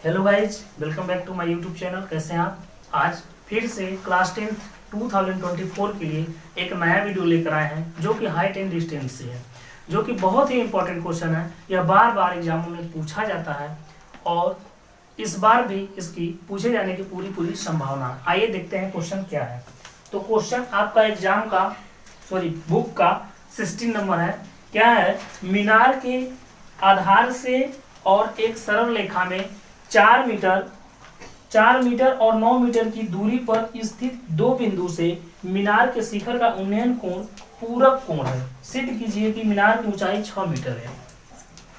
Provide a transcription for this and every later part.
Hello guys, welcome back to my YouTube channel. कैसे हैं आप? आज फिर से क्लास 10 2024 के लिए एक नया वीडियो लेकर आए हैं जो कि हाइट एंड डिस्टेंस से है, जो कि बहुत ही इंपॉर्टेंट क्वेश्चन है। यह बार बार एग्जामों में पूछा जाता है और इस बार भी इसकी पूछे जाने की पूरी संभावना है। आइए देखते हैं क्वेश्चन क्या है। तो क्वेश्चन आपका एग्जाम का बुक का 16 नंबर है। क्या है? मीनार के आधार से और एक सरल रेखा में 4 मीटर और 9 मीटर की दूरी पर स्थित दो बिंदु से मीनार के शिखर का उन्नयन कोण पूरक कोण है। सिद्ध कीजिए कि मीनार की ऊंचाई 6 मीटर है।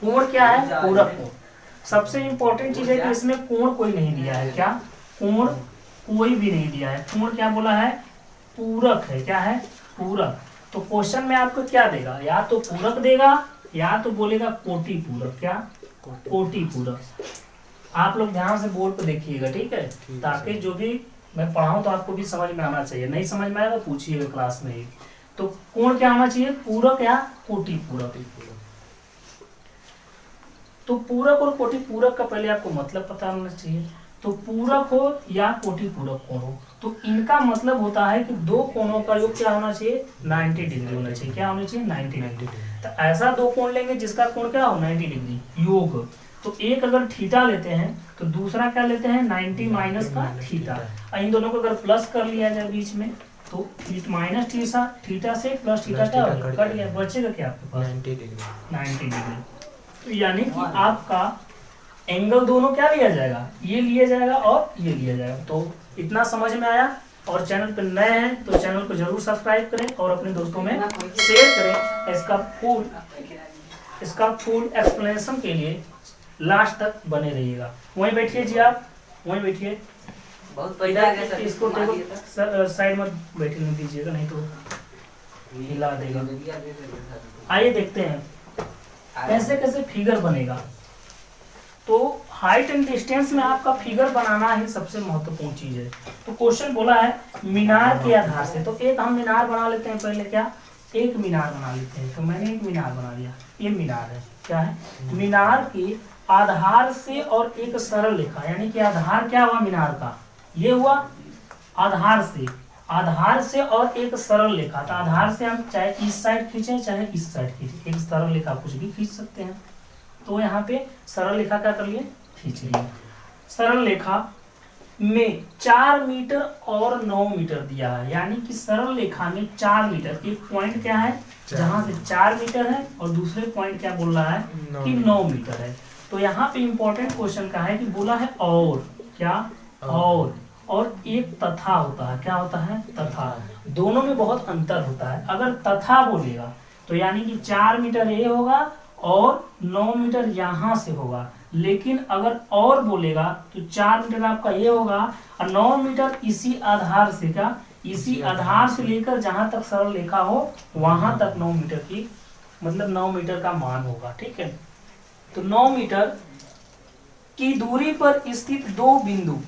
कोण क्या है? पूरक कोण। सबसे इंपॉर्टेंट चीज है कि इसमें कोण कोई नहीं दिया है। क्या? कोण कोई भी नहीं दिया है। कोण क्या बोला है? पूरक है। क्या है? पूरक। तो क्वेश्चन में आपको क्या देगा? या तो पूरक देगा या तो बोलेगा कोटि पूरक। क्या? कोटि पूरक। आप लोग ध्यान से बोर्ड पे देखिएगा, ठीक है? ताकि जो भी मैं पढ़ाऊं तो आपको भी समझ में आना चाहिए। नहीं समझ में आएगा पूछिएगा क्लास में ही। तो कोण क्या होना चाहिए? पूरक या कोटि पूरक। तो पूरक और कोटि पूरक का पहले आपको मतलब पता होना चाहिए। तो पूरक हो या कोटि पूरक कोण हो, तो इनका मतलब होता है कि दो कोणों का योग क्या होना चाहिए? 90 डिग्री होना चाहिए। क्या होना चाहिए? 90 डिग्री। तो ऐसा दो कोण लेंगे जिसका कोण क्या हो? 90 डिग्री योग। तो एक अगर थीटा लेते हैं तो दूसरा क्या लेते हैं? 90 माइनस का थीटा। इन दोनों को अगर प्लस कर लिया जाए बीच में तो माइनस थीटा से प्लस थीटा क्या कट गया, बचेगा क्या आपके पास? 90 डिग्री। तो यानी कि आपका एंगल दोनों क्या लिया जाएगा? ये लिया जाएगा और ये लिया जाएगा। तो इतना समझ में आया। और चैनल पर नए हैं तो चैनल को जरूर सब्सक्राइब करें और अपने दोस्तों में शेयर करें। इसका फुल एक्सप्लेनेशन के लिए लास्ट तक बने रहिएगा। वहीं बैठिए जी, आप वहीं बैठिए। इसको साइड में बैठने दीजिएगा, नहीं तो हिला देगा। आइए देखते हैं कैसे कैसे फिगर बनेगा। तो हाइट एंड डिस्टेंस में आपका फिगर बनाना ही सबसे महत्वपूर्ण चीज है। तो क्वेश्चन बोला है मीनार के आधार से, तो एक हम मीनार बना लेते हैं पहले। क्या? एक मीनार बना लेते हैं। तो मैंने एक मीनार बना लिया। ये मीनार है। क्या है? मीनार के आधार से और एक सरल रेखा, यानी कि आधार क्या हुआ मीनार का? ये हुआ आधार से और एक सरल रेखा। तो आधार से हम चाहे इस साइड खींचे चाहे इस साइड खींचे, एक सरल रेखा कुछ भी खींच सकते हैं। तो यहाँ पे सरल रेखा क्या कर लिए? खींच लिए। सरल रेखा में 4 मीटर और 9 मीटर दिया है, यानी कि सरल रेखा में 4 मीटर। एक पॉइंट क्या है जहां से 4 मीटर है और दूसरे पॉइंट क्या बोल रहा है कि 9 मीटर है। तो यहाँ पे इंपॉर्टेंट क्वेश्चन का है कि बोला है और क्या? और एक तथा होता है। क्या होता है? तथा। दोनों में बहुत अंतर होता है। अगर तथा बोलेगा तो यानी कि 4 मीटर ये होगा और 9 मीटर यहाँ से होगा। लेकिन अगर और बोलेगा तो 4 मीटर आपका ये होगा और 9 मीटर इसी आधार से, क्या? इसी आधार से लेकर जहां तक सरल रेखा हो वहां तक 9 मीटर की, मतलब 9 मीटर का मान होगा। ठीक है? तो 9 मीटर की दूरी पर स्थित दो बिंदु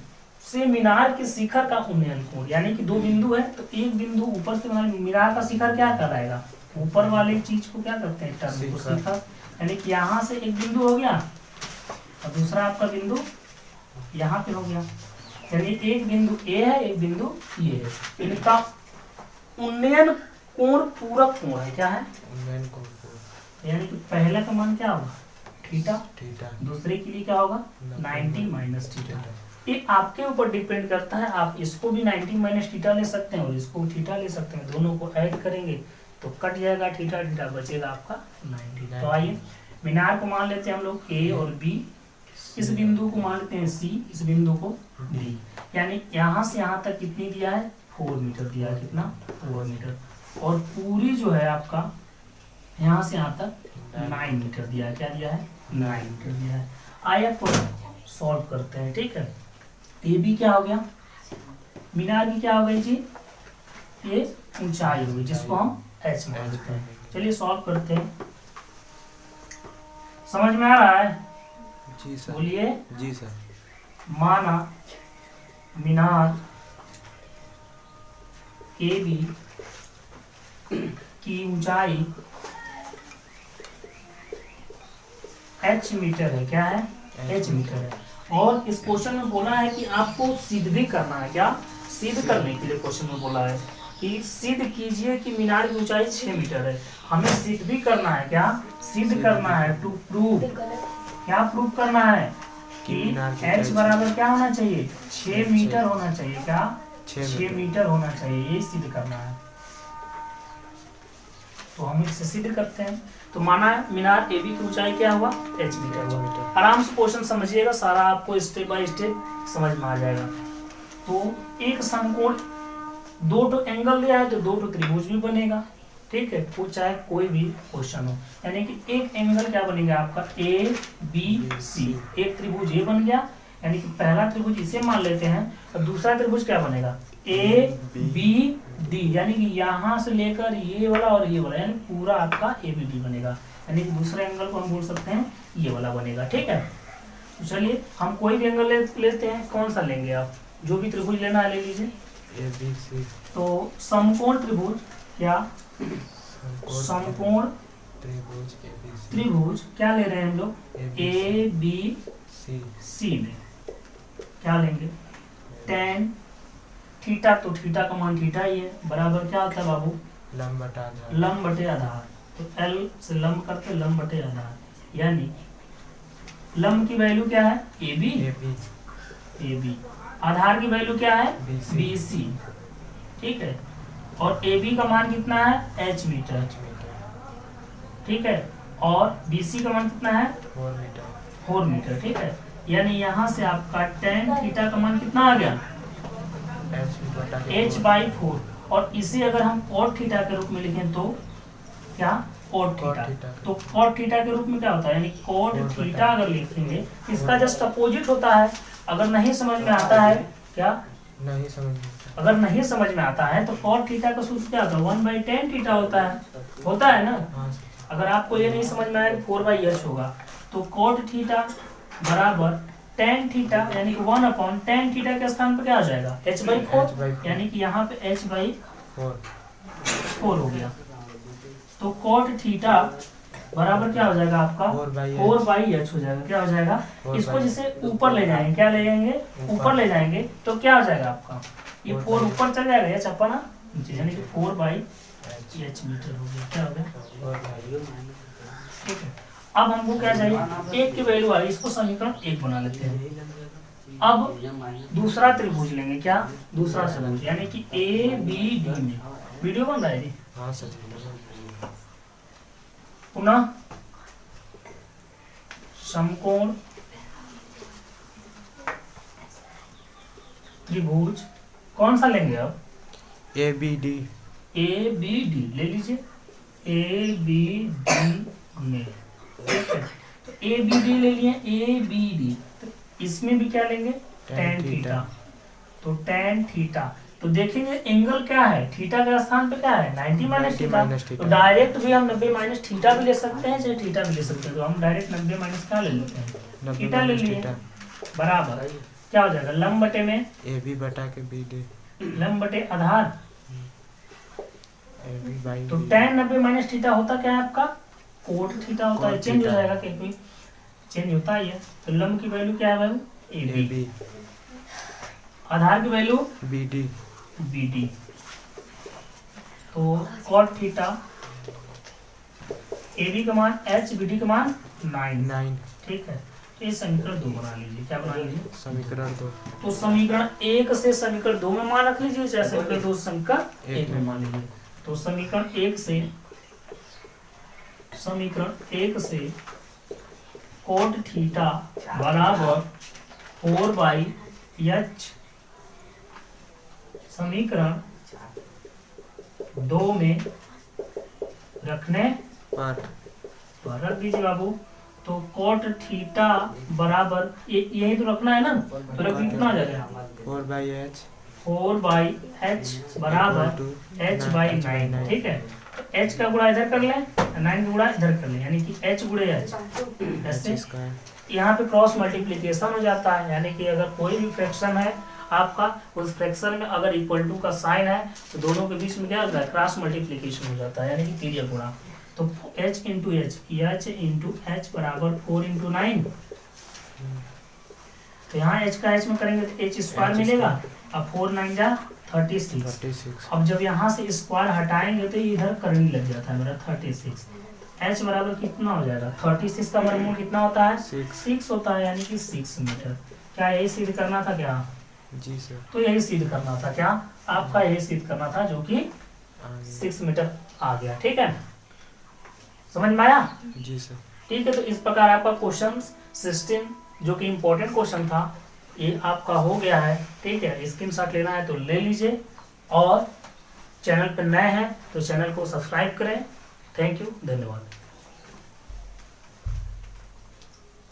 से मीनार के शिखर का उन्नयन कोण, यानी कि दो बिंदु है तो एक बिंदु ऊपर से मीनार का शिखर क्या कराएगा? ऊपर वाले चीज को क्या करते हैं? टर्म को शिखर। यानी कि यहाँ से एक बिंदु हो गया और दूसरा आपका बिंदु यहाँ पे हो गया। यानी एक बिंदु ए है, एक बिंदु ये है। इनका उन्नयन कोण पूरक कोण है। क्या है? उन्नयन कोण। यानी कि पहले का मान क्या होगा? थीटा। दूसरे के लिए क्या होगा? 90 माइनस थीटा। ये आपके ऊपर डिपेंड करता है। आप इसको भी 90 माइनस थीटा ले सकते हैं और इसको थीटा ले सकते हैं। दोनों को ऐड करेंगे तो कट जाएगा थीटा, बचेगा आपका 90। तो आइए मीनार को मान लेते हैं हम लोग ए और बी। इस बिंदु को मान लेते हैं सी, इस बिंदु को डी। यानी यहाँ से यहाँ तक कितनी दिया है? 4 मीटर दिया है। कितना? 4 मीटर। और पूरी जो है आपका यहाँ से यहाँ तक 9 मीटर दिया है। क्या दिया है? 9 मीटर दिया है। आइए आपको सॉल्व करते हैं। ठीक है? ए बी क्या हो गया? मीनार की क्या हो गई जी? ये ऊंचाई होगी जिसको हम एच मान लेते हैं। चलिए सॉल्व करते हैं। समझ में आ रहा है? जी सर। बोलिए। जी सर। माना मीनार ए बी की ऊंचाई h मीटर है। क्या है? h मीटर है और इस क्वेश्चन में बोला है कि आपको सिद्ध भी करना है। क्या सिद्ध करने के लिए क्वेश्चन में बोला है कि सिद्ध कीजिए कि मीनार की ऊंचाई 6 मीटर है। हमें सिद्ध भी करना है। क्या सिद्ध करना है, टू प्रूव। क्या प्रूव करना है कि h बराबर क्या होना चाहिए, 6 मीटर होना चाहिए। क्या 6 मीटर होना चाहिए, ये सिद्ध करना है। तो हम इसे सिद्ध करते हैं। तो माना है मीनार AB की ऊंचाई क्या हुआ, h मीटर हुआ। आराम से क्वेश्चन समझिएगा, सारा आपको स्टेप बाय स्टेप समझ में आ जाएगा। तो एक समकोण, दो तो एंगल दिया है तो दो तो त्रिभुज भी बनेगा। ठीक है, वो चाहे कोई भी क्वेश्चन हो, यानी कि एक एंगल क्या बनेगा आपका ABC, एक त्रिभुज ये बन गया, यानी कि पहला त्रिभुज इसे मान लेते हैं और दूसरा त्रिभुज क्या बनेगा ABD, यानी कि यहाँ से लेकर ये वाला और ये वाला, यानी पूरा आपका ABD बनेगा, यानी कि दूसरे एंगल को हम बोल सकते हैं ये वाला बनेगा। ठीक है, तो चलिए हम कोई भी एंगल लेते हैं। कौन सा लेंगे आप, जो भी त्रिभुज लेना है ले लीजिए। ABC, तो समकोण त्रिभुज, क्या समकोण त्रिभुज क्या ले रहे हैं हम लोग, ABC में क्या लेंगे, tan थीटा, तो थीटा का मान थीटा ही है, बराबर क्या होता है बाबू, लंब बटे आधार। तो L से लंब करते लंब बटे आधार, यानी लंब की वैल्यू क्या है AB, आधार की वैल्यू क्या है BC। ठीक है, और AB का मान कितना है h मीटर। ठीक है, और BC का मान कितना है 4 मीटर। ठीक है, यानी यहाँ से आपका tan थीटा का मान कितना आ गया h/4, और इसे अगर हम cot थीटा के रूप में लिखें तो क्या cot थीटा। तो cot थीटा के रूप में क्या होता है, यानी cot थीटा अगर लिखेंगे इसका जस्ट अपोजिट होता है। अगर नहीं समझ में आता है, क्या अगर नहीं समझ में आता है तो cot थीटा का सूत्र क्या होता है 1/tan थीटा होता है ना। अगर आपको ये नहीं समझ में आया 4/h होगा, तो cot थीटा बराबर tan थीटा, यानी कि 1/tan थीटा के स्थान पर क्या हो जाएगा h/4, यानी कि यहाँ पे h/4 हो गया। तो cot थीटा बराबर क्या हो जाएगा आपका 4/h हो जाएगा। क्या हो जाएगा, इसको जिसे ऊपर ले जाएंगे, क्या ले जाएंगे ऊपर ले जाएंगे, तो क्या हो जाएगा आपका ये 4 ऊपर चल जाएगा, h अपना नीचे, यानी कि 4/h मीटर हो गया। क्या हो गया, ठीक है। अब हमको क्या चाहिए, एक की वैल्यू आई, इसको समीकरण 1 बना लेते हैं। अब दूसरा त्रिभुज लेंगे, क्या दूसरा त्रिभुज, यानी कि ABD में, वीडियो बन रहा है जी, हाँ सर। पुनः समकोण त्रिभुज कौन सा लेंगे अब, ABD ले लीजिए, ABD में। तो ABD ले लिए, ABD, तो इसमें भी क्या लेंगे tan थीटा। तो tan थीटा, तो देखेंगे एंगल क्या है, थीटा के स्थान पे क्या है 90 माइनस थीटा। तो डायरेक्ट भी हम 90 माइनस थीटा भी ले सकते हैं, चाहे थीटा भी ले सकते हैं। तो हम डायरेक्ट 90 माइनस क्या ले लेते हैं, थीटा ले लिए, बराबर क्या हो जाएगा लंब बटे में AB बटा के BD, लंब बटे आधार। तो tan 90 माइनस थीटा होता क्या है आपका कोट थीटा होता है, चेंज हो जाएगा, क्या कोई चेंज होता ही है। तो लंब की वैल्यू क्या है AB, आधार की वैल्यू BD। तो cot थीटा, AB का मान h, BD का मान 9। ठीक है, तो ये समीकरण 2 बना लीजिए। क्या बना लीजिए, समीकरण 2। तो समीकरण 1 से समीकरण 2 में मान रख लीजिए, चाहे समीकरण 2 से समीकरण 1 में मान लीजिए। तो समीकरण 1 से cot थीटा बराबर 4/h, समीकरण 2 में रखने पर रख दीजिए बाबू। तो cot थीटा बराबर यही तो रखना है ना, तो रख कितना आ जाएगा 4/h बराबर h/9। ठीक है, तो h का गुणा इधर कर लें, 9 का गुणा इधर कर लें, यानी कि h गुणे h, ऐसे यहाँ पे क्रॉस मल्टीप्लिकेशन हो जाता है। यानी कि अगर कोई भी फ्रैक्शन है आपका, उस फ्रैक्शन में अगर इक्वल टू का साइन है तो दोनों के बीच में क्या होता है क्रॉस मल्टीप्लिकेशन हो जाता है, यानी कि तिर्यक गुणा। तो h इंटू h बराबर 4 × 9, तो यहाँ h का h में करेंगे तो h स्क्वायर H मिलेगा। अब 4 9 जा 36। 36 अब जब यहाँ से स्क्वायर हटाएंगे तो इधर करनी लग जाता है मेरा 36। h बराबर कितना हो जाएगा, 36 का वर्गमूल कितना होता है, 6 होता है, यानी कि 6 मीटर। क्या यही सिद्ध करना था क्या? जी सर। तो यही सिद्ध करना था क्या आपका, यही सिद्ध करना था, जो कि आगे। 6 मीटर आ गया। ठीक है, समझ में आया? जी सर। ठीक है, तो इस प्रकार आपका क्वेश्चन सिस्टम जो कि इम्पोर्टेंट क्वेश्चन था ये आपका हो गया है। ठीक है, स्क्रीनशॉट लेना है तो ले लीजिए, और चैनल पर नए हैं तो चैनल को सब्सक्राइब करें। थैंक यू, धन्यवाद।